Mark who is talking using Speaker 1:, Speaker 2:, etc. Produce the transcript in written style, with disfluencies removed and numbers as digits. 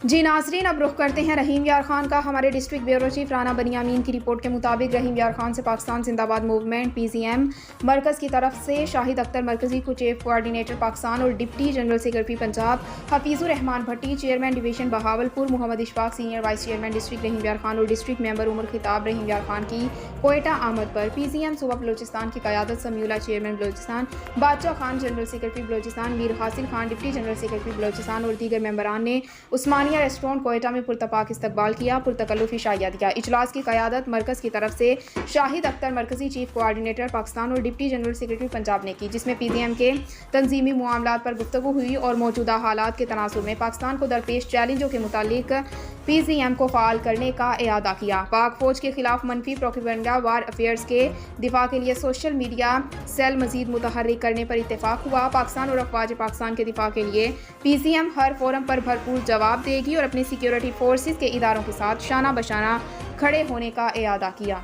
Speaker 1: جی ناظرین، اب رخ کرتے ہیں رحیم یار خان کا۔ ہمارے district bureau chief Rana Binyamin کی رپورٹ کے مطابق رحیم یار خان سے پاکستان زندہ باد موومنٹ PZM مرکز کی طرف سے شاہد اختر مرکزی کو چیف کوآرڈینیٹر پاکستان اور deputy general secretary Punjab Hafeez ur-Rehman Bhatti, chairman division Bahawalpur Muhammad Ashfaq, senior vice chairman district Rahim Yar Khan اور ڈسٹرکٹ ممبر عمر خطاب رحیم یار خان کی کوئٹہ آمد پر PZM صوبہ بلوچستان کی قیادت سمیولہ چیئرمین بلوچستان، بادشاہ خان جنرل سیکرٹری بلوچستان، میر حاصل Khan deputy general secretary Balochistan اور دیگر ممبران نے عثمانیہ ریسٹورانٹ کوئٹہ میں پرتپاک استقبال کیا، پرتکلف عشائیہ دیا۔ اجلاس کی قیادت مرکز کی طرف سے شاہد اختر مرکزی چیف کوآرڈینیٹر پاکستان اور ڈپٹی جنرل سیکرٹری پنجاب نے کی، جس میں PZM کے تنظیمی معاملات پر گفتگو ہوئی اور موجودہ حالات کے تناظر میں پاکستان کو درپیش چیلنجوں کے متعلق PZM کو فعال کرنے کا اعادہ کیا۔ پاک فوج کے خلاف منفی پروپیگنڈا وار افیئرز کے دفاع کے لیے سوشل میڈیا سیل مزید متحرک کرنے پر اتفاق ہوا۔ پاکستان اور افواج پاکستان کے دفاع کے لیے PZM ہر فورم پر بھرپور جواب دے گی اور اپنی سیکیورٹی فورسز کے اداروں کے ساتھ شانہ بشانہ کھڑے ہونے کا اعادہ کیا۔